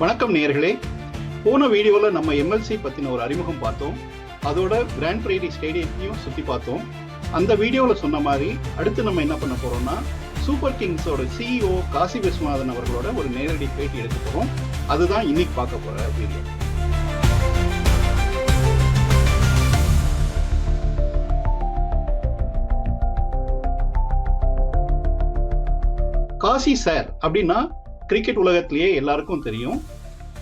வணக்கம் நேயர்களே. போன வீடியோவில் நம்ம எம்எல்சி பற்றின ஒரு அறிமுகம் பார்த்தோம். அதோட கிராண்ட் பிரேரி ஸ்டேடியத்தையும் சுற்றி பார்த்தோம். அந்த வீடியோவில் சொன்ன மாதிரி அடுத்து நம்ம என்ன பண்ண போகிறோம்னா, சூப்பர் கிங்ஸோட சிஇஓ காசி விஸ்வநாதன் அவர்களோட ஒரு நேரடி பேட்டி எடுக்க போகிறோம். அதுதான் இன்னைக்கு பார்க்க போகிற வீடியோ. காசி சார் அப்படின்னா கிரிக்கெட் உலகத்திலேயே எல்லாருக்கும் தெரியும்.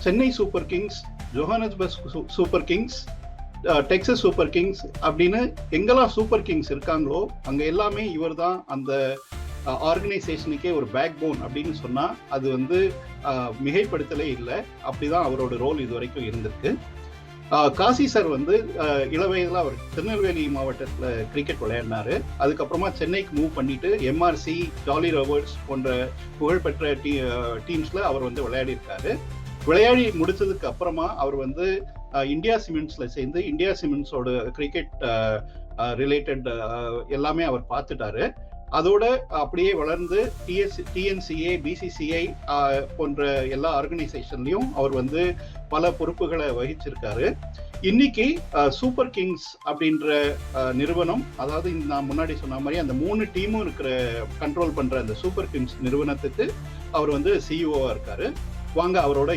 Chennai Super Kings, Johannesburg super Kings, Texas super Kings அப்படின்னு எங்கெல்லாம் சூப்பர் கிங்ஸ் இருக்காங்களோ அங்கே எல்லாமே இவர் தான் அந்த ஆர்கனைசேஷனுக்கே ஒரு பேக் போன் அப்படின்னு சொன்னால் அது மிகைப்படுத்தலே இல்லை. அப்படிதான் அவரோட ரோல் இது வரைக்கும் இருந்திருக்கு. காசி சார் இளவயதில் அவர் திருநெல்வேலி மாவட்டத்தில் கிரிக்கெட் விளையாடினாரு. அதுக்கப்புறமா சென்னைக்கு மூவ் பண்ணிட்டு எம்ஆர்சி, ஜாலி ரோவர்ஸ் போன்ற புகழ்பெற்ற டீம்ஸில் அவர் விளையாடி இருக்காரு. விளையாடி முடிச்சதுக்கு அப்புறமா அவர் இந்தியா சிமெண்ட்ஸில் சேர்ந்து இந்தியா சிமெண்ட்ஸோட கிரிக்கெட் ரிலேட்டட் எல்லாமே அவர் பார்த்துட்டாரு. அதோட அப்படியே வளர்ந்து டிஎன்சிஏ, பிசிசிஐ போன்ற எல்லா ஆர்கனைசேஷன்லையும் அவர் பல பொறுப்புகளை வகிச்சிருக்காரு. இன்னைக்கு சூப்பர் கிங்ஸ் அப்படின்ற நிறுவனம், அதாவது நான் முன்னாடி சொன்ன மாதிரி அந்த 3 டீமும் இருக்கிற கண்ட்ரோல் பண்ற அந்த சூப்பர் கிங்ஸ் நிறுவனத்துக்கு அவர் சிஇஓவா இருக்காரு. வாங்க அவரோட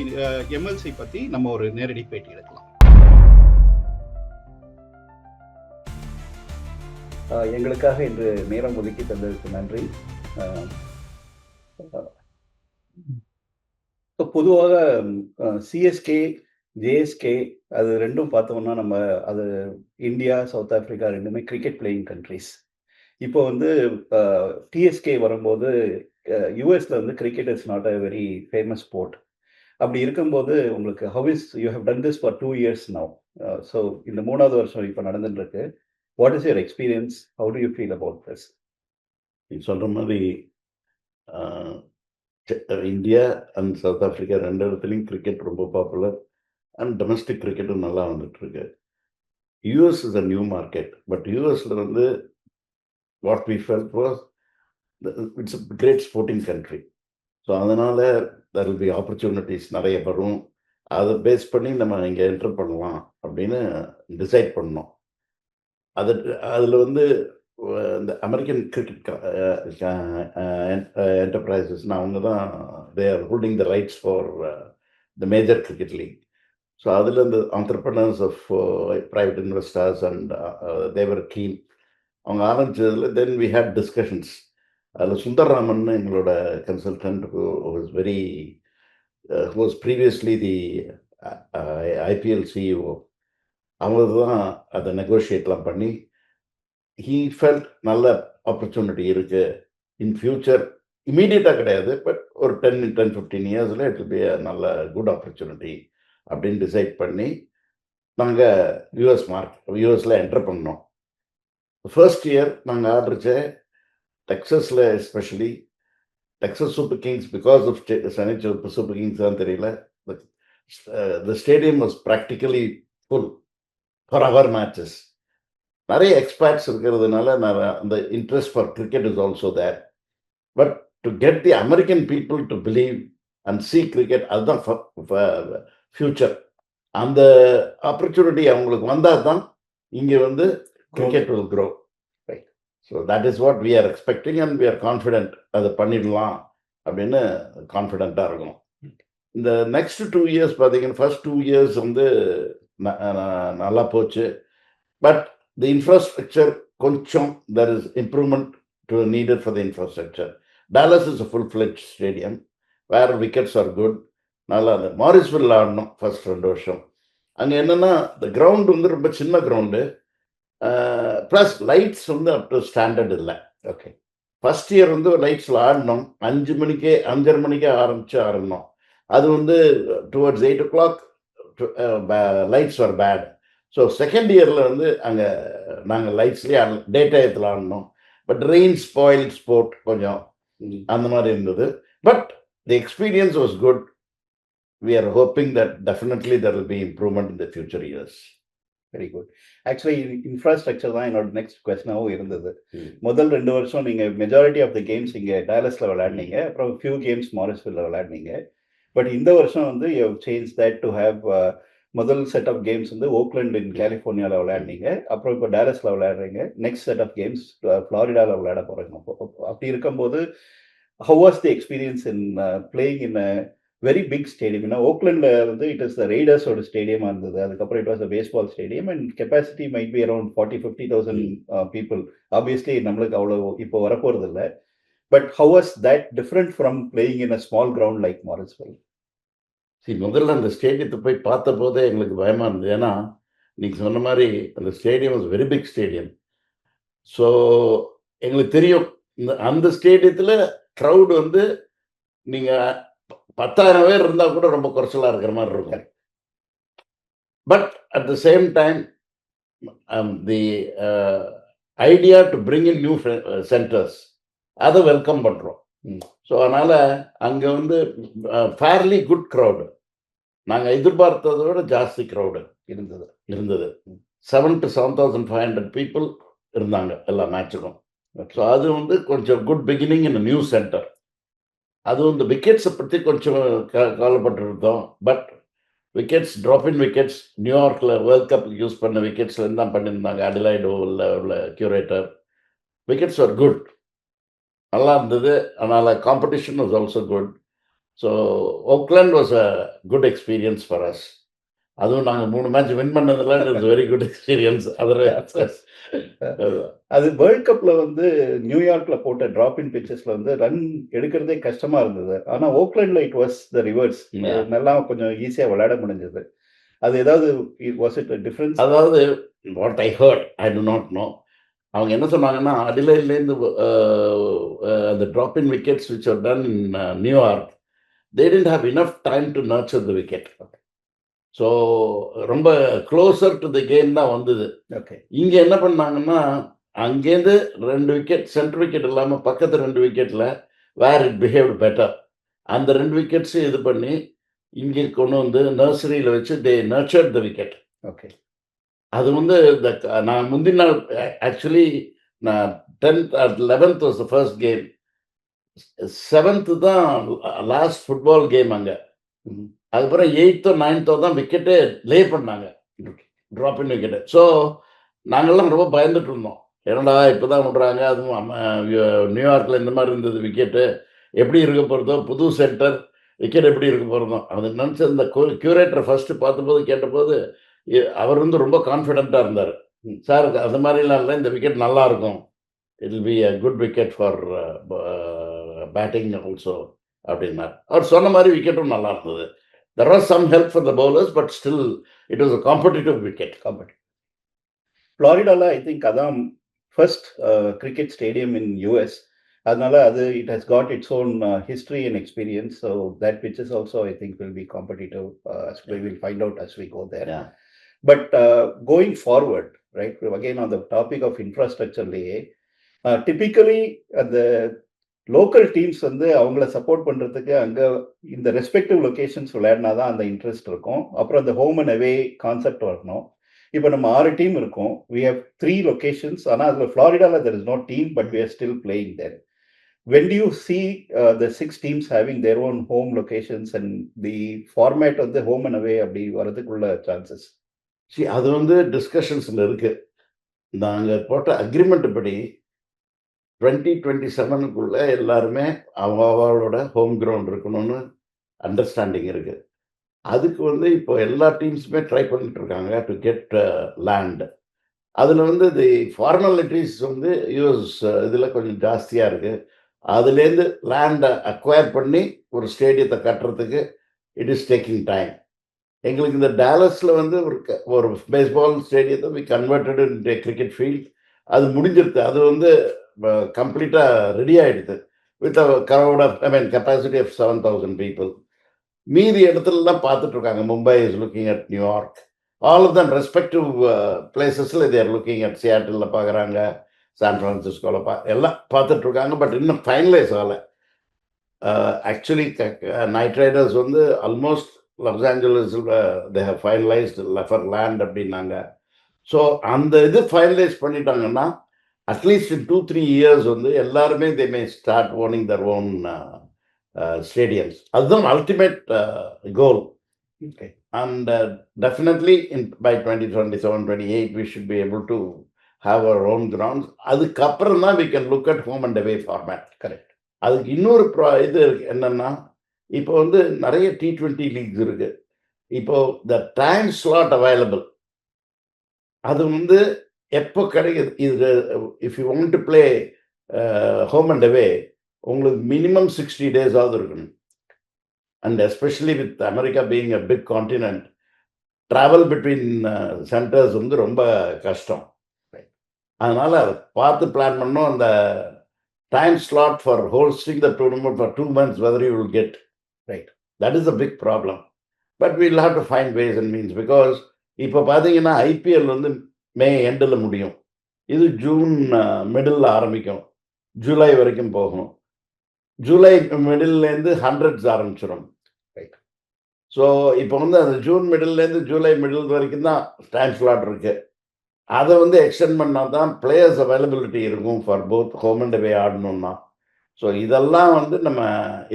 எம்எல்சி பத்தி நம்ம ஒரு நேரடி பேட்டி எடுக்கலாம். எங்களுக்காக இன்று நேரம் ஒதுக்கி தந்ததுக்கு நன்றி. பொதுவாக சிஎஸ்கே, ஜேஎஸ்கே அது ரெண்டும் பார்த்தோம்னா நம்ம அது இந்தியா, சவுத் ஆப்பிரிக்கா ரெண்டுமே கிரிக்கெட் பிளேயிங் கண்ட்ரிஸ். இப்போ டிஎஸ்கே வரும்போது யூஎஸ்ல cricket is not a very famous sport. அப்படி இருக்கும்போது உங்களுக்கு you have done this for 2 years now. So இந்த 3வது வருஷம் இப்போ நடந்துட்டு இருக்கு. What is your experience? How do you feel about this? நீ சொல்கிற மாதிரி இந்தியா அண்ட் சவுத் ஆஃப்ரிக்கா 2 இடத்துலையும் கிரிக்கெட் ரொம்ப பாப்புலர் அண்ட் டொமஸ்டிக் கிரிக்கெட்டும் நல்லா வந்துட்டுருக்கு. US is a new market. But யூஎஸில் what we felt was it's a great sporting country. So அதனால் தெர் வில் பி ஆப்பர்ச்சுனிட்டிஸ் நிறைய வரும். அதை பேஸ் பண்ணி நம்ம இங்கே என்டர் பண்ணலாம் அப்படின்னு டிசைட் பண்ணோம். அதில் இந்த அமெரிக்கன் கிரிக்கெட் என்டர்பிரைசஸ்னால் அவங்க தான் they are holding the rights for the major cricket league. So அதில் இந்த entrepreneurs of private investors and they were keen அவங்க ஆரம்பிச்சதில் தென் வி ஹேட் டிஸ்கஷன்ஸ். அதில் சுந்தர்ராமன் எங்களோட consultant was previously the IPL CEO. அவங்க தான் அதை நெகோஷியேட்லாம் பண்ணி ஹீ ஃபெல்ட் நல்ல ஆப்பர்ச்சுனிட்டி இருக்குது இன் ஃபியூச்சர். இமீடியட்டாக கிடையாது, பட் ஒரு 10-15 இயர்ஸில் இட் வில் பி அ நல்ல குட் ஆப்பர்ச்சுனிட்டி அப்படின்னு டிசைட் பண்ணி நாங்கள் யூஎஸில் என்டர் பண்ணோம். ஃபர்ஸ்ட் இயர் நாங்கள் ஆடுறச்ச டெக்ஸஸில், especially Texas Super Kings, because of Chennai Super Kings தான் தெரியல, the stadium was practically full for our matches. நிறைய எக்ஸ்பர்ட்ஸ் இருக்கிறதுனால அந்த interest for cricket is also there. But to get the American people to believe and see cricket, அதுதான் future. அந்த ஆப்பர்ச்சுனிட்டி அவங்களுக்கு வந்தால் தான் இங்கே cricket will grow. Right. So that is what we are expecting and we are confident அதை பண்ணிடலாம் அப்படின்னு கான்ஃபிடென்ட்டாக இருக்கணும். இந்த நெக்ஸ்ட் 2 years பார்த்தீங்கன்னா, ஃபர்ஸ்ட் 2 years நல்லா போச்சு. பட் தி இன்ஃப்ராஸ்ட்ரக்சர் கொஞ்சம் there is improvement to needed for the infrastructure. Dallas is a full fledged stadium where wickets are good. நல்லா அந்த மாரிஸ்வில் ஆடணும் ஃபர்ஸ்ட் 2 வருஷம். அங்கே என்னென்னா இந்த கிரவுண்டு ரொம்ப சின்ன ground, plus lights up to standard இல்லை. ஓகே, ஃபர்ஸ்ட் இயர் லைட்ஸில் ஆடணும். 5:30 மணிக்கே ஆரம்பித்தோம். அது towards 8 o'clock lights are bad. So second இயரில் அங்கே நாங்கள் லைட்ஸ்லேயே டே டயத்தில் ஆடணும். பட் ரெயின் ஸ்பாயில் ஸ்போர்ட் கொஞ்சம் அந்த மாதிரி இருந்தது. But the experience was good. We are hoping that definitely there will be improvement in the future years. Very good. Actually infrastructure தான் என்னோட நெக்ஸ்ட் கொஸ்டினாகவும் இருந்தது. முதல் 2 வருஷம் நீங்கள் மெஜாரிட்டி ஆஃப் த கேம்ஸ் இங்கே டாலஸில் விளையாடினீங்க, அப்புறம் ஃபியூ கேம்ஸ் மாரிஸ்வில்ல விளையாடினீங்க. பட் இந்த வருஷம் வந்து you change that to have முதல் செட் ஆஃப் கேம்ஸ் வந்து ஓக்லண்ட் இன் கலிஃபோர்னியாவில் விளையாடுனீங்க, அப்புறம் இப்போ டேலஸில் விளையாடுறீங்க, நெக்ஸ்ட் செட் ஆஃப் கேம்ஸ் ஃப்ளாரிடாவில் விளையாட போகிறீங்க. அப்படி இருக்கும்போது how was the experience in playing in a very big stadium? ஏன்னா ஓக்லண்டில் வந்து இட் இஸ் த ரைடர்ஸோட ஸ்டேடியமாக இருந்தது, அதுக்கப்புறம் it was a baseball stadium and capacity might be around 40,000-50,000 people. Obviously நம்மளுக்கு அவ்வளோ இப்போ வரப்போகிறது இல்லை. But how was that different from playing in a small ground like Morrisville? முதல்ல அந்த ஸ்டேடியத்தை போய் பார்த்த போதே எங்களுக்கு பயமா இருந்தது. ஏன்னா நீங்க சொன்ன மாதிரி அந்த stadium was very big stadium. So எங்களுக்கு தெரியும் அந்த ஸ்டேடியத்தில் க்ரௌட் வந்து நீங்க 10,000 பேர் இருந்தால் கூட ரொம்ப குறைச்சலாக இருக்கிற மாதிரி இருக்கும். But at the same time the idea to bring in new centres அதை வெல்கம் பண்ணுறோம். ஸோ அதனால் அங்கே வந்து ஃபேர்லி குட் க்ரௌடு, நாங்கள் எதிர்பார்த்ததை விட ஜாஸ்தி க்ரௌடு இருந்தது. 7,000 to 7,500 பீப்புள் இருந்தாங்க எல்லா மேட்சுக்கும். ஸோ அது வந்து கொஞ்சம் குட் பிகினிங் இன் நியூ சென்டர். அதுவும் இந்த விக்கெட்ஸை பற்றி கொஞ்சம் கவலைப்பட்டு இருந்தோம். பட் விக்கெட்ஸ், ட்ராப்பின் விக்கெட்ஸ், நியூயார்க்கில் வேர்ல்ட் கப் யூஸ் பண்ண விக்கெட்ஸ்லேருந்து தான் பண்ணியிருந்தாங்க. அடிலைடோ உள்ள கியூரேட்டர் விக்கெட்ஸ் ஆர் குட், நல்லா இருந்தது. அதனால் competition was also good. So Oakland was a good experience for us. அதுவும் நாங்கள் 3 மேட்ச் வின் பண்ணதில் it is very good experience. அது வேர்ல்ட் கப்ல வந்து நியூயார்க்ல போட்ட டிராப் இன் பிச்சஸ்ல வந்து ரன் எடுக்கிறதே கஷ்டமா இருந்தது. ஆனா ஓக்லாண்ட்ல இட் வாஸ் த ரிவர்ஸ், நல்லா கொஞ்சம் ஈஸியா விளையாட முடிஞ்சது. அது ஏதாவது வாஸ் இட் டிஃபரன்ஸ்? அதாவது what I heard, I do not know, அவங்க என்ன சொன்னாங்கன்னா அடிலைட்லேருந்து அந்த drop in wickets which are done in நியூயார்க், they didn't have enough time to nurture the wicket. So ரொம்ப க்ளோசர் டு த கேம் தான் வந்தது. இங்கே என்ன பண்ணாங்கன்னா அங்கேருந்து 2 விக்கெட், சென்டர் விக்கெட் இல்லாமல் பக்கத்து 2 விக்கெட்டில் வேர் இட் பிஹேவ்டு பெட்டர், அந்த 2 விக்கெட்ஸும் இது பண்ணி இங்கே கொண்டு வந்து நர்சரியில் வச்சு தே நர்ச்சர்ட் த விக்கெட். அது வந்து நான் முந்தின நாள் ஆக்சுவலி நான் 10th or 11th was the first game, 7th தான் லாஸ்ட் ஃபுட்பால் கேம் அங்கே. அதுக்கப்புறம் 8th or 9th தான் விக்கெட்டே லே பண்ணாங்க, ட்ராப் இன் விக்கெட்டு. ஸோ நாங்கள்லாம் ரொம்ப பயந்துட்டு இருந்தோம், என்னடா இப்போ தான் விட்றாங்க, அதுவும் நியூயார்க்கில் இந்த மாதிரி இருந்தது விக்கெட்டு, எப்படி இருக்க போகிறதோ, புது சென்டர் விக்கெட் எப்படி இருக்க போகிறதோ. அது நினச்சி அந்த கியூரேட்டரை ஃபஸ்ட்டு பார்த்தபோது கேட்டபோது அவர் வந்து ரொம்ப கான்ஃபிடென்ட்டாக இருந்தார். சார் அந்த மாதிரிலாம் இல்லை, இந்த விக்கெட் நல்லா இருக்கும், it will be a good wicket for batting also அப்படின்னார். அவர் சொன்ன மாதிரி விக்கெட்டும் நல்லா இருந்தது. There was some help for the bowlers, but still it was a competitive wicket. ஃப்ளாரிடால ஐ திங்க் அதான் first cricket stadium in US. அதனால அது it has got its own history and experience. So that pitches also I think will be competitive. We will find out as we go there. Yeah. But going forward, right, again on the topic of infrastructure, typically அந்த local teams வந்து அவங்கள support பண்ணுறதுக்கு அங்கே இந்த respective locations விளையாடினா தான் அந்த interest இருக்கும். அப்புறம் அந்த ஹோம் அண்ட் அவே கான்செப்ட் வரணும். இப்போ நம்ம 6 டீம் இருக்கோம், we have 3 locations. ஆனால் அதில் ஃப்ளாரிடாவில் there is no team, but we are still playing there. When do you see the 6 teams having their own home locations and the format of the home and away அப்படி வரதுக்குள்ள chances? அது வந்து டிஸ்கஷன்ஸில் இருக்குது. நாங்கள் போட்ட agreement படி 2027 எல்லாருமே அவங்களோட ஹோம் கிரவுண்ட் இருக்கணும்னு அண்டர்ஸ்டாண்டிங் இருக்குது. அதுக்கு வந்து இப்போ எல்லா டீம்ஸுமே ட்ரை பண்ணிட்டு இருக்காங்க டு கெட் லேண்ட். அதில் வந்து தி ஃபார்மாலிட்டிஸ் வந்து யூஎஸ் இதில் கொஞ்சம் ஜாஸ்தியாக இருக்குது. அதுலேருந்து லேண்டை அக்வயர் பண்ணி ஒரு ஸ்டேடியத்தை கட்டுறதுக்கு இட் இஸ் டேக்கிங் டைம். எங்களுக்கு இந்த டாலஸில் வந்து ஒரு பேஸ்பால் ஸ்டேடியத்தை we converted in cricket field, அது முடிஞ்சிருக்கு. அது வந்து கம்ப்ளீட்டாக ரெடி ஆகிடுது with a crowd of, I mean, capacity of 7,000 people. மீதி இடத்துலலாம் பார்த்துட்ருக்காங்க. Mumbai is looking at New York, all of them respective பிளேசஸில் தேர் லுக்கிங் அட் சியாட்டிலில் பார்க்குறாங்க, சான் ஃப்ரான்சிஸ்கோவில் எல்லாம் பார்த்துட்ருக்காங்க. பட் இன்னும் ஃபைனலைஸ் ஆகலை. ஆக்சுவலி நைட் ரைடர்ஸ் வந்து ஆல்மோஸ்ட் லாஸ் ஏஞ்சலஸில் they have finalised for land அப்படின்னாங்க. ஸோ அந்த இது ஃபைனலைஸ் பண்ணிட்டாங்கன்னா அட்லீஸ்ட் in 2-3 years வந்து எல்லாருமே they may start owning their own stadiums. அதுதான் ultimate goal. Okay. And definitely by 2027-28 we should be able to have our own grounds. அதுக்கப்புறம் தான் we can look at home and away format. Correct. அதுக்கு இன்னொரு இது என்னன்னா, இப்போ வந்து நிறைய T20 லீக்ஸ் இருக்கு. இப்போ the time slot available அது வந்து எப்போ கிடைக்குது, இது if you want to play home and away உங்களுக்கு minimum 60 days ஆகுது இருக்கணும். And especially with America being a big continent, travel between centers வந்து ரொம்ப கஷ்டம். அதனால பார்த்து பிளான் பண்ணோம். அந்த time slot for hosting the tournament for 2 months, whether you will get. Right. That is a big problem. But we'll have to find ways and means, because இப்போ பார்த்தீங்கன்னா IPL வந்து மே எண்டில் முடியும், இது ஜூன் மிடில் ஆரம்பிக்கும், ஜூலை வரைக்கும் போகும். ஜூலை மிடில்லேருந்து ஹண்ட்ரட்ஸ் ஆரம்பிச்சிடும். ரைட். ஸோ இப்போ வந்து அந்த ஜூன் மிடில்லேருந்து ஜூலை மிடில் வரைக்கும் தான் டைம் ஸ்லாட் இருக்கு. அதை வந்து எக்ஸ்டெண்ட் பண்ணால் தான் பிளேயர்ஸ் அவைலபிலிட்டி இருக்கும் for both home and away ஆடணும்னா. ஸோ இதெல்லாம் வந்து நம்ம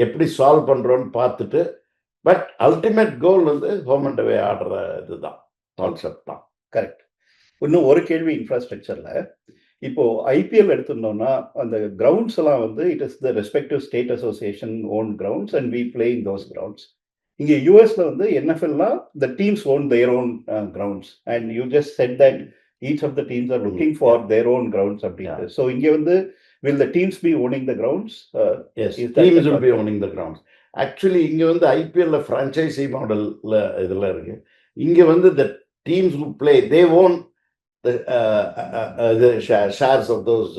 எப்படி சால்வ் பண்ணுறோன்னு பார்த்துட்டு, பட் அல்டிமேட் கோல் வந்து ஹோம் அண்ட் அவே ஆடுற இதுதான், கான்செப்ட் தான். கரெக்ட். இன்னும் ஒரு கேள்வி இன்ஃப்ராஸ்ட்ரக்சர்ல, இப்போ ஐபிஎல் எடுத்திருந்தோம்னா அந்த கிரவுண்ட்ஸ் எல்லாம் வந்து it is the respective state association own grounds and we playing those grounds. இங்கே யூஎஸ்ல வந்து என்எஃப்எல்னா the teams own their own grounds and you just set that each of the teams are looking for their own grounds அப்படிங்கிறது. So இங்கே வந்து will the teams be owning the grounds? Yes, teams will be owning the grounds. Actually இங்கே வந்து ஐபிஎல்ல franchisee மாடல்ல இதெல்லாம் இருக்கு. இங்கே வந்து the teams who play, they own the shares of those.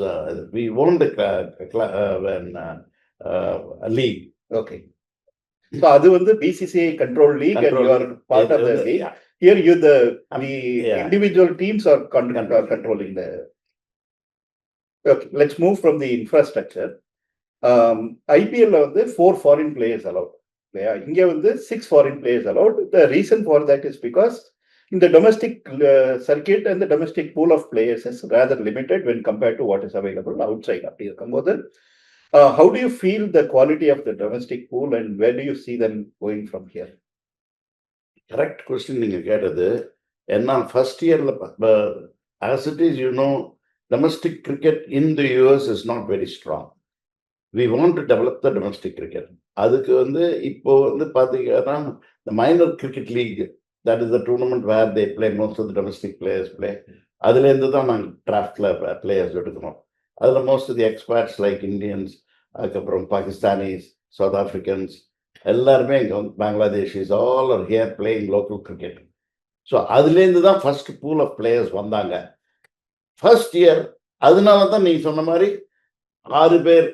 We own the league. Okay. So அது வந்து BCCI control league and you are part of the league. Here you the individual teams are controlling the. Okay, let's move from the infrastructure. IPL ல வந்து 4 foreign players allowed. இங்க வந்து 6 foreign players allowed. The reason for that is because in the domestic circuit and the domestic pool of players is rather limited when compared to what is available outside. அப்படி இருக்கும்போது how do you feel the quality of the domestic pool and where do you see them going from here? Correct question நீங்கள் கேட்டது. ஏன்னா first இயரில் as it is, you know, domestic cricket in the US is not very strong. We want to develop the domestic cricket. அதுக்கு வந்து இப்போ வந்து பார்த்தீங்கன்னா the minor cricket league, that is the tournament where they play, most of the domestic players play. அதுலேருந்து தான் நாங்கள் டிராஃப்டில் players எடுக்கிறோம். அதில் most of the experts like Indians, அதுக்கப்புறம் பாகிஸ்தானிஸ், சவுத் ஆஃப்ரிக்கன்ஸ் எல்லாருமே இங்கே வந்து Bangladeshis, all are here playing local cricket. So அதுலேருந்து தான் ஃபர்ஸ்ட் பூல் ஆஃப் பிளேயர்ஸ் வந்தாங்க ஃபர்ஸ்ட் இயர். அதனால தான் நீ சொன்ன மாதிரி 6 பேர்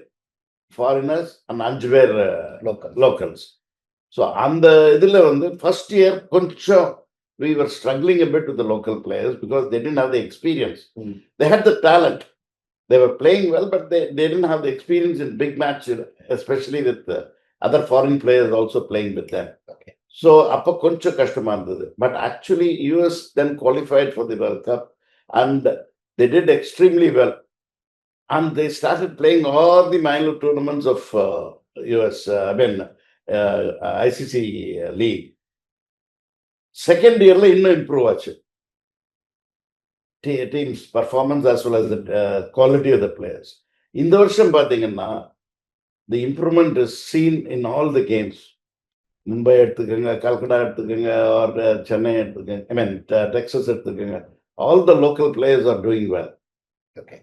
ஃபாரினர்ஸ் அண்ட் 5 பேர் லோக்கல்ஸ். ஸோ அந்த இதில் வந்து ஃபர்ஸ்ட் இயர் கொஞ்சம் we were struggling a bit with the local players because they didn't have the experience. They had the talent. They were playing well, but they didn't have the experience in big matches, especially with other foreign players also playing with them. Okay. So appo koncha kashtamā irundhathu. But actually US then qualified for the World Cup and they did extremely well. And they started playing all the minor tournaments of US, ICC league. Second yearல இன்னும் improve ஆச்சு team's performance as well as the quality of the players. இந்த வருஷம் பார்த்தீங்கன்னா the improvement is seen in all the games. Mumbai எடுத்துக்கோங்க, கல்கட்டா எடுத்துக்கோங்க, or Chennai எடுத்துக்கோங்க, I mean Texas எடுத்துக்கோங்க, all the local players are doing well. Okay.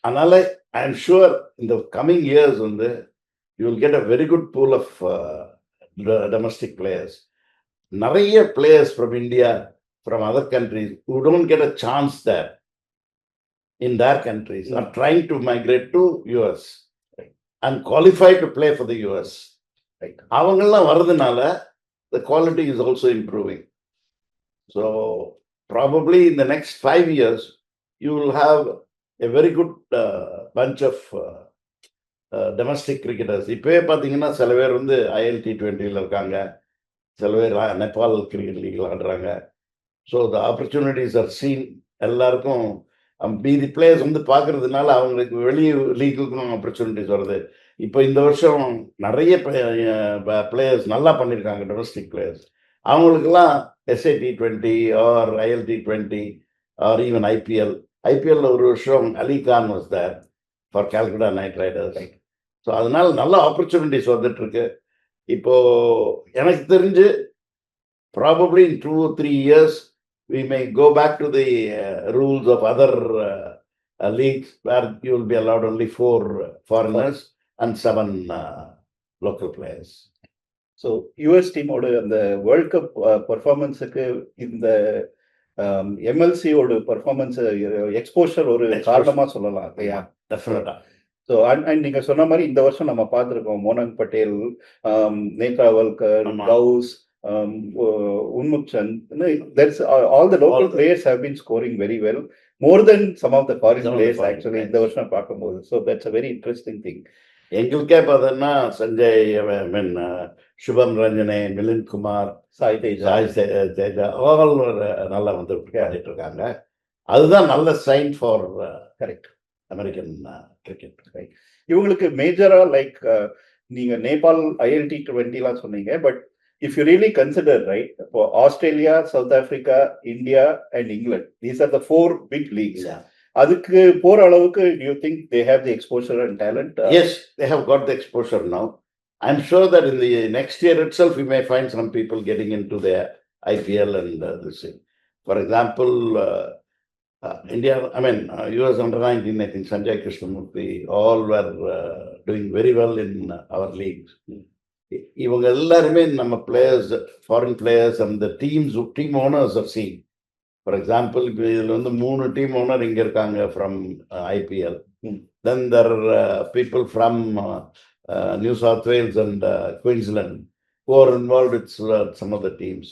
அதனால I am sure in the coming years வந்து you will get a very good pool of domestic players. நிறைய players from India, from other countries who don't get a chance there in their countries are trying to migrate to US and qualify to play for the US. Right. அவங்கெல்லாம் வரதுனால the quality is also improving. So probably in the next 5 years you will have a very good bunch of domestic cricketers. இப்பவே பார்த்தீங்கன்னா சில பேர் வந்து ILT20ல இருக்காங்க, சில பேர் நேபாள் கிரிக்கெட் லீக்ல ஆடுறாங்க. So the opportunities are scene. எல்லாருக்கும் மீதி பிளேயர்ஸ் வந்து பார்க்கறதுனால அவங்களுக்கு வெளியே லீக்குக்கும் ஆப்பர்ச்சுனிட்டிஸ் வருது. இப்போ இந்த வருஷம் நிறைய பிளேயர்ஸ் நல்லா பண்ணியிருக்காங்க, டொமஸ்டிக் பிளேயர்ஸ். அவங்களுக்கெல்லாம் SA T20 or IL T20 or even ஐபிஎல்ல ஒரு வருஷம் Ali Khan was there for Kolkata Knight Riders. So அதனால நல்ல ஆப்பர்ச்சுனிட்டிஸ் வந்துட்டு இருக்கு. இப்போ எனக்கு தெரிஞ்சு probably in 2 or 3 years we may go back to the rules of other leagues where you will be allowed only 4 foreigners and 7 local players. So US டீமோட அந்த world cup பர்ஃபார்மன்ஸுக்கு இந்த எம்எல்சியோட பர்ஃபார்மன்ஸ் எக்ஸ்போஷர் ஒரு காரணமா சொல்லலாம் இல்லையா? டெஃபினட்டா. ஸோ அண்ட் நீங்க சொன்ன மாதிரி இந்த வருஷம் நம்ம பார்த்துருக்கோம் Monank Patel, Netravalkar, Gous, Unmukt Chand. That's all the local players have been scoring very well, more than some of the foreign players actually in the வருஷம் பார்க்கும்போது. So that's a very interesting thing. எங்களுக்கே பார்த்தோன்னா சஞ்சய், சுபம் ரஞ்சனே, மிலிந்த் குமார், சாய் தேஜா ஆல் நல்லா வந்து விளையாடிட்டு இருக்காங்க. அதுதான் நல்ல sign for correct American cricket. இவங்களுக்கு மேஜரா லைக் நீங்க நேபாள் IL T20 சொன்னீங்க, but if you really consider, right, for Australia, South Africa, India and England, these are the 4 big leagues. அதுக்கு போற அளவுக்கு do you think they have the exposure and talent? Yes, they have got the exposure now. I'm sure that in the next year itself we may find some people getting into the IPL and this thing. For example, India, US under-19, I think Sanjay Krishnamurthy, all were doing very well in our leagues. இவங்க எல்லாருமே நம்ம players, foreign players and team owners are seen. For example, இப்போ இதில் வந்து 3 team owner இங்கே இருக்காங்க from IPL. Then there people from New South Wales and Queensland who are involved with some of the teams.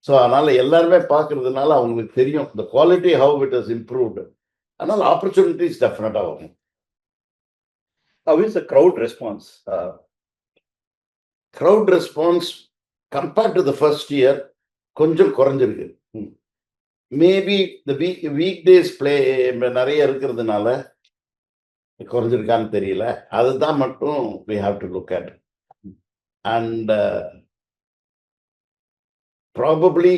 So அதனால் எல்லாருமே பார்க்கறதுனால அவங்களுக்கு தெரியும் the quality how it has improved. அதனால் ஆப்பர்ச்சுனிட்டிஸ் டெஃபினட்டாக வரும். How is the crowd response? Crowd response compared to the first year கொஞ்சம் குறைஞ்சிருக்கு. மேபி the weekdays play நிறைய இருக்கிறதுனால குறைஞ்சிருக்கான்னு தெரியல. அதுதான் மட்டும் we have to look at. And probably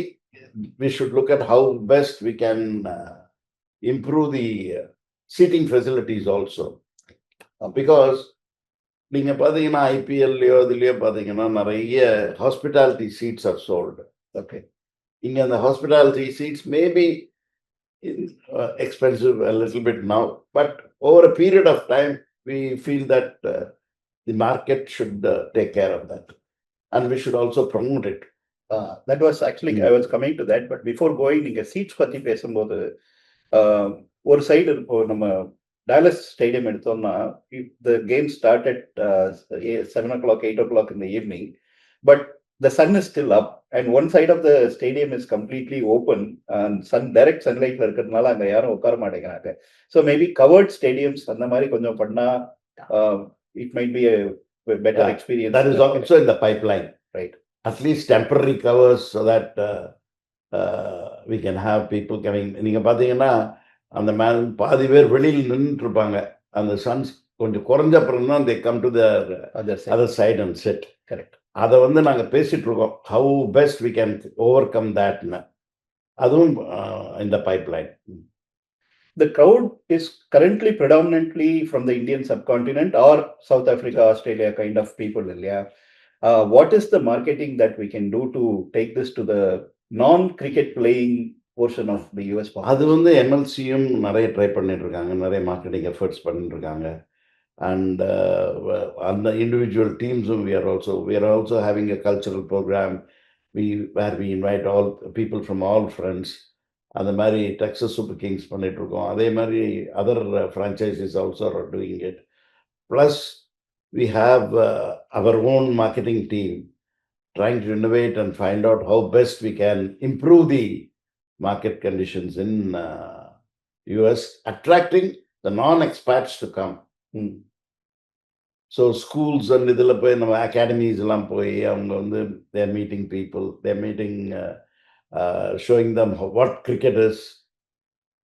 we should look at how best we can improve the seating facilities also. Because நீங்க பார்த்தீங்கன்னா ஐபிஎல்லையோ இதுலையோ பார்த்தீங்கன்னா நிறைய hospitality seats are sold. Okay, இங்கே அந்த hospitality seats maybe expensive a little bit now, but over a period of time we feel that the market should take care of that and we should also promote it. That was actually I was coming to that, but before going, நீங்க seeds பத்தி பேசும்போது ஒரு side இப்போ நம்ம Dallas stadium எடுத்தோம்னா, the game started 7 o'clock, 8 o'clock in the evening, but the sun is still up and one side of the stadium is completely open and direct sunlight இருக்கிறதுனால அங்க யாரும் உட்கார மாட்டேங்கிறாங்க. So maybe covered stadiums அந்த மாதிரி கொஞ்சம் பண்ணா it might be a better experience. That is also in the pipeline, right? At least temporary covers so that we can have people coming. நீங்க பார்த்தீங்கன்னா அந்த பாதி பேர் வெளியில் நின்றுட்டு இருப்பாங்க. அந்த சன்ஸ் கொஞ்சம் குறைஞ்ச அப்புறம் தான் they come to the other side and sit. Correct. அதை வந்து நாங்கள் பேசிட்டு இருக்கோம் how best we can overcome that. அதுவும் in the pipeline. The crowd is currently predominantly from the Indian subcontinent or South Africa, Australia kind of people. What is the marketing that we can do to take this to the non-cricket playing portion of the US? அது வந்து MLC-யும் நிறைய try பண்ணிட்டு இருக்காங்க, நிறைய marketing efforts பண்ணிட்டு இருக்காங்க. And on the individual teams, we are also having a cultural program where we invite all people from all fronts. அந்த மாதிரி டெக்ஸஸ் சூப்பர் கிங்ஸ் பண்ணிட்டு இருக்கோம். அதே மாதிரி other franchises also are doing it. Plus we have our own marketing team trying to innovate and find out how best we can improve the market conditions in US, attracting the non-expats to come. So schools and இதில் போய் நம்ம academies எல்லாம் போய் அவங்க வந்து they are meeting people, they are meeting showing them what cricket is,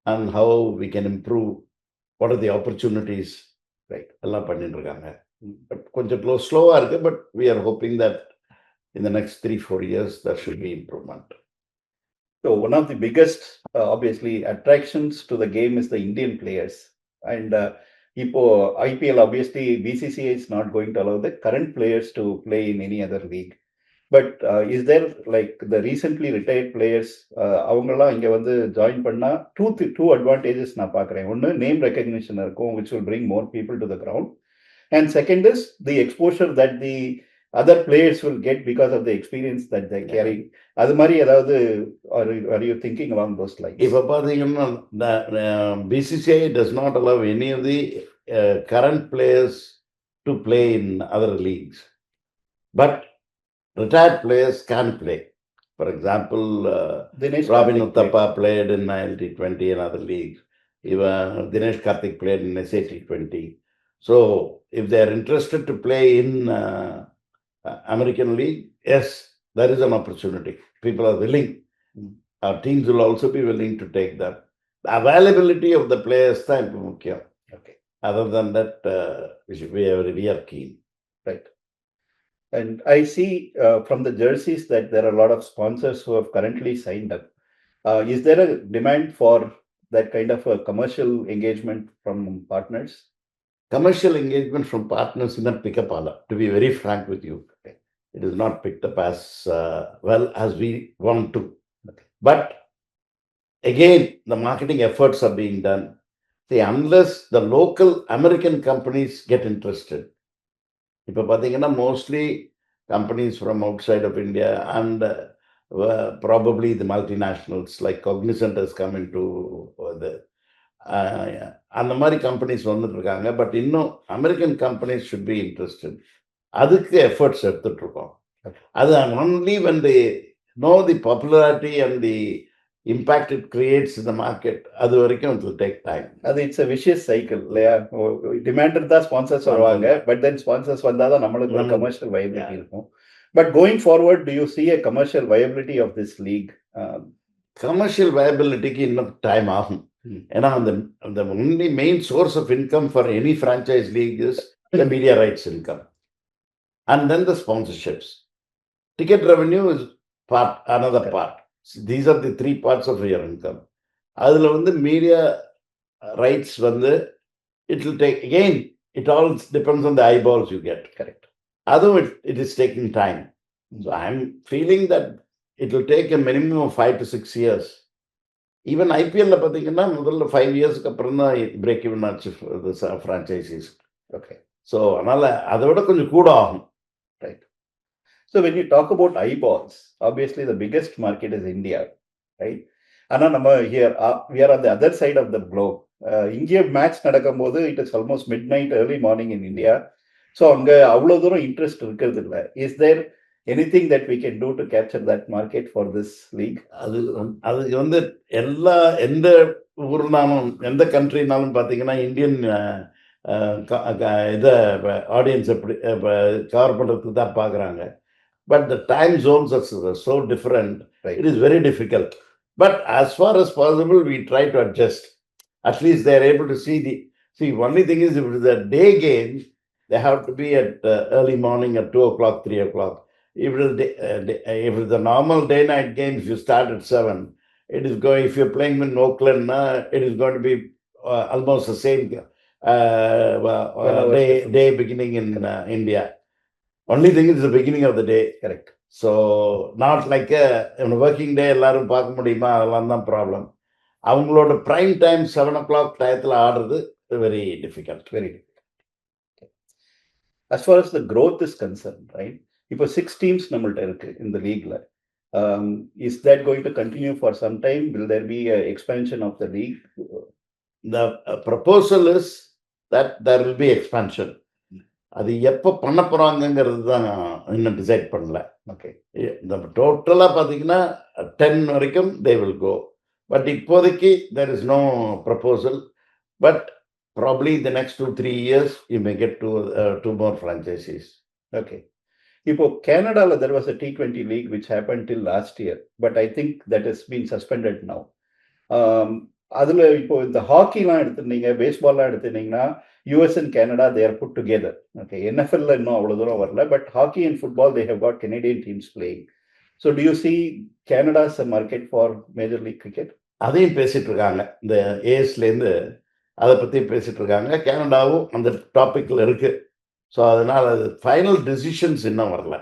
and how we can improve, what are the opportunities, right? எல்லாம் பண்ணிட்டு இருக்காங்க. But கொஞ்சம் slow-ஆ இருக்கு, but we are hoping that in the next 3-4 years there should be improvement. So one of the biggest, obviously, attractions to the game is the Indian players. And இப்போ IPL, obviously, BCCI is not going to allow the current players to play in any other league. But is there like the recently retired players, அவங்கெல்லாம் இங்க வந்து join பண்ணா two advantages நான் பார்க்குறேன். ஒன்று name recognition இருக்கும், which will bring more people to the ground. And second is the exposure that the other players will get because of the experience that they're carrying. அது மாதிரி ஏதாவது are you thinking along those lines? இப்போ பார்த்தீங்கன்னா BCCI does not allow any of the current players to play in other leagues. But retired players can play. For example, Robin Uthappa played in T20 and other leagues. Even Dinesh Karthik played in T20. So if they are interested to play in American League, yes, there is an opportunity. People are willing. Our teams will also be willing to take that. The availability of the players தான் இப்போ முக்கியம். Okay. Other than that, we are keen. Right. And I see from the jerseys that there are a lot of sponsors who have currently signed up. Is there a demand for that kind of a commercial engagement from partners? Commercial engagement from partners is not pick up, to be very frank with you. Okay. It is not picked up as well as we want to. Okay. But again, the marketing efforts are being done. See, unless the local American companies get interested, இப்போ பார்த்தீங்கன்னா mostly companies from outside of India and probably the multinationals like Cognizant has come into the அந்த மாதிரி companies வந்துட்டு இருக்காங்க. But இன்னும் American companies should be interested. அதுக்கு efforts எடுத்துட்டு இருக்கோம். அது only when they know the popularity and the impact it creates in the market, அது வரைக்கும் it will take time. அது இட்ஸ் a vicious cycle இல்லையா? டிமாண்ட் இருந்தா ஸ்பான்சர்ஸ் வருவாங்க, பட் தென் ஸ்பான்சர்ஸ் வந்தாதான் நம்மளுக்கு ஒரு கமர்ஷியல் வயபிலிட்டி இருக்கும். But going forward, do you see a commercial viability of this league? Commercial வயபிலிட்டிக்கு இன்னும் டைம் ஆகும். ஏன்னா அந்த only main source of income for any franchise league is the media rights income and then the sponsorships. Ticket revenue is another part. These are the three parts of your income. அதுல வந்து media rights வந்து it will take, again, it all depends on the eyeballs you get. Correct. அதுவும் it is taking time. So I'm feeling that it will take a minimum of 5 to 6 years. Even ஐபிஎல்ல பார்த்தீங்கன்னா முதல்ல 5 இயர்ஸ்க்கு அப்புறம் தான் break even ஆச்சு franchises. Okay. So அதனால அதை விட கொஞ்சம் கூட ஆகும். Right. So when you talk about eyeballs, obviously the biggest market is India, right? ஆனால் நம்ம here we are on the other side of the globe. இங்கே மேட்ச் நடக்கும்போது it is almost midnight early morning in India. So அங்கே அவ்வளோ தூரம் interest இருக்கிறது இல்லை. Is there anything that we can do to capture that market for this league? அதுக்கு வந்து எந்த ஊர்னாலும் எந்த கண்ட்ரினாலும் பார்த்தீங்கன்னா இந்தியன் இதை ஆடியன்ஸ் எப்படி கவர் பண்ணுறதுக்கு தான் பார்க்குறாங்க. But the time zones are so different, it is very difficult. But as far as possible we try to adjust. At least they are able to see only thing is, if it is a day game they have to be at early morning at 2 o'clock, 3 o'clock. If it is a normal day-night game, if you start at 7, it is going. If you're playing in Oakland, it is going to be almost the same day beginning in India. Only thing is the beginning of the day. Correct. So not like a working day. எல்லாரும் பார்க்க முடியுமா? அதெல்லாம் தான் problem. அவங்களோட prime time 7 o'clock டயத்தில் ஆடுறது very difficult. Very difficult. As far as the growth is concerned, right? இப்போ 6 teams நம்மள்ட்ட இருக்கு இந்த லீக்ல. Is that going to continue for some time? Will there be an expansion of the league? The proposal is that there will be expansion. அது எப்போ பண்ண போறாங்கிறது தான் இன்னும் decide பண்ணல. ஓகே. இந்த டோட்டலாக பார்த்தீங்கன்னா 10 வரைக்கும் they will go. பட் இப்போதைக்கு there is no proposal. But probably the next 2-3 years you may get two more franchises. Okay. இப்போ Canada there was a T20 league which happened till last year, but I think that has been suspended now. அதுல இப்போ இந்த ஹாக்கிலாம் எடுத்துட்டீங்க, பேஸ்பால்லாம் எடுத்துட்டீங்கன்னா US and Canada they are put together. Okay, NFL இன்னும் அவ்வளவு தூரம் வரல, but hockey and football they have got Canadian teams playing. So do you see Canada as a market for Major League Cricket? அதையும் பேசிட்டு இருக்காங்க. இந்த ஏஎஸ்லேருந்து அதை பற்றி பேசிட்டு இருக்காங்க. கனடாவும் அந்த டாபிக்ல இருக்கு. ஸோ அதனால அது ஃபைனல் டிசிஷன்ஸ் இன்னும் வரல.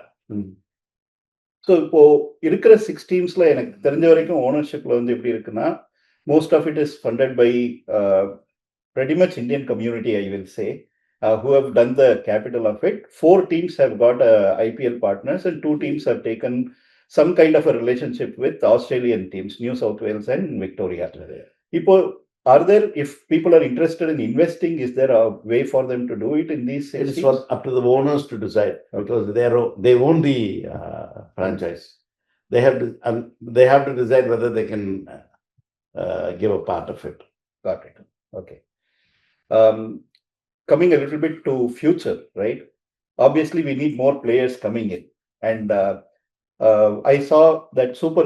ஸோ இப்போ இருக்கிற 6 டீம்ஸ்ல எனக்கு தெரிஞ்ச வரைக்கும் ஓனர்ஷிப்ல வந்து எப்படி இருக்குன்னா, most of it is funded by pretty much Indian community, I will say, who have done the capital of it. 4 teams have got IPL partners and 2 teams have taken some kind of a relationship with Australian teams, New South Wales and Victoria. Ipo, are there, if people are interested in investing, is there a way for them to do it in these It is teams? up to the owners to decide, because they own the franchise. They have to decide whether they can give a part of it. Got it. Okay. Coming a little bit to future, right? Obviously, we need more players coming in, and I saw that Super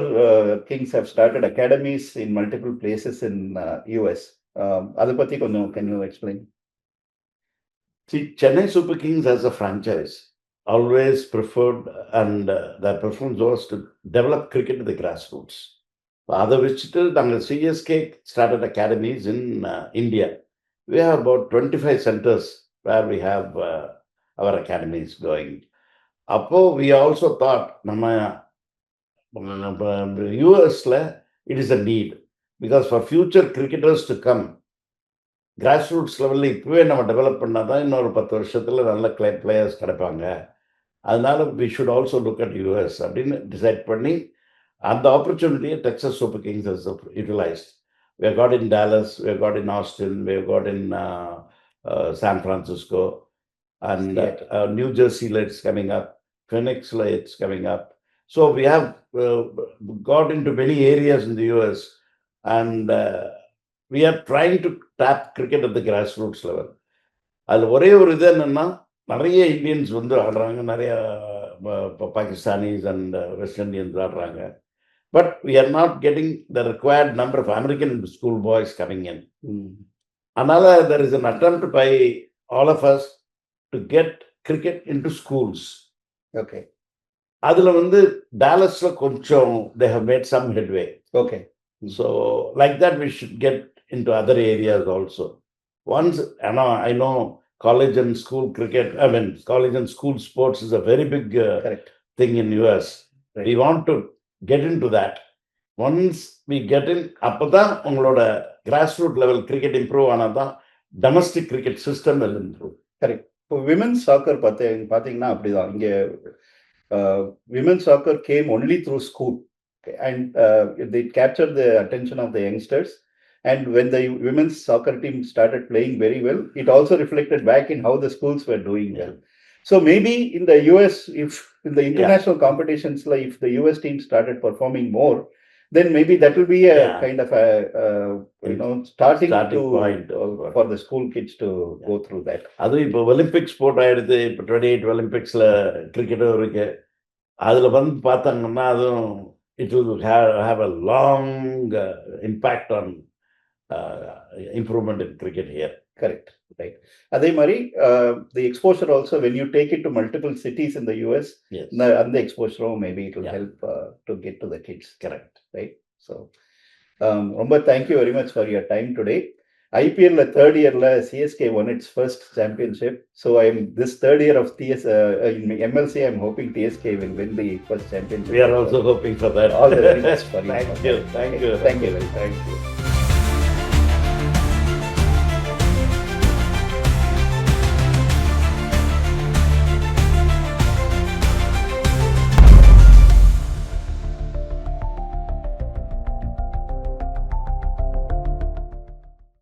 Kings have started academies in multiple places in US. Adipati, can you explain? See, Chennai Super Kings as a franchise always preferred, and their preference was to develop cricket to the grassroots. Other which CSK started academies in India. We have about 25 centers where we have our academies going. Appo we also thought நம்ம யூஎஸ்ல it is a need, because for future cricketers to come, grassroots லெவலில் இப்போவே நம்ம develop பண்ணால் தான் இன்னொரு 10 வருஷத்தில் நல்ல பிளேயர்ஸ் கிடைப்பாங்க. அதனால we should also look at US அப்படின்னு டிசைட் பண்ணி அந்த ஆப்பர்ச்சுனிட்டியை Texas Super Kings has utilized. We have got in Dallas, we have got in Austin, we have got in San Francisco, and New Jersey it's coming up, Phoenix it's coming up. So we have got into many areas in the US, and we are trying to tap cricket at the grassroots level. அதில் ஒரே ஒரு இது என்னன்னா, நிறைய Indians வந்து ஆடுறாங்க, நிறைய Pakistanis and west Indians ஆடுறாங்க. But we are not getting the required number of American school boys coming in. Another, there is an attempt by all of us to get cricket into schools. Okay. அதில் வந்து டாலஸ்ல கொஞ்சம் they have made some headway. Okay. So like that we should get into other areas also. Once, I know college and school cricket, college and school sports is a very big thing in US. Right. We want to get into that. Once we get in, அப்பதான் உங்களோட grassroots level cricket improve ஆனாதான் domestic cricket system will improve. Correct. இப்போ women's soccer பார்த்தீங்கன்னா அப்படிதான். இங்கே women's soccer game only through school, and they captured the attention of the youngsters, and when the women's soccer team started playing very well, it also reflected back in how the schools were doing well. So maybe in the US, if in the international competitions, like if the US team started performing more, then maybe that will be a kind of a starting point for the school kids to go through that. அதுவும் இப்போ Olympics sport ஆயிடுது. இப்போ 28 ஒலிம்பிக்ஸ்ல கிரிக்கெட்டும் இருக்கு. அதுல வந்து பார்த்தாங்கன்னா அதுவும் it will have a long impact on improvement in cricket here. Correct. Right. அதே மாதிரி the exposure also, when you take it to multiple cities in the US, and the exposure maybe it will help to get to the kids. Correct. Right. So ரொம்ப thank you very much for your time today. IPL third yearல CSK won its first championship. So this third year of in MLC, I'm hoping TSK will win the first championship. We are also hoping for that. All the very best for you. Thank you. Thank you. Thank you.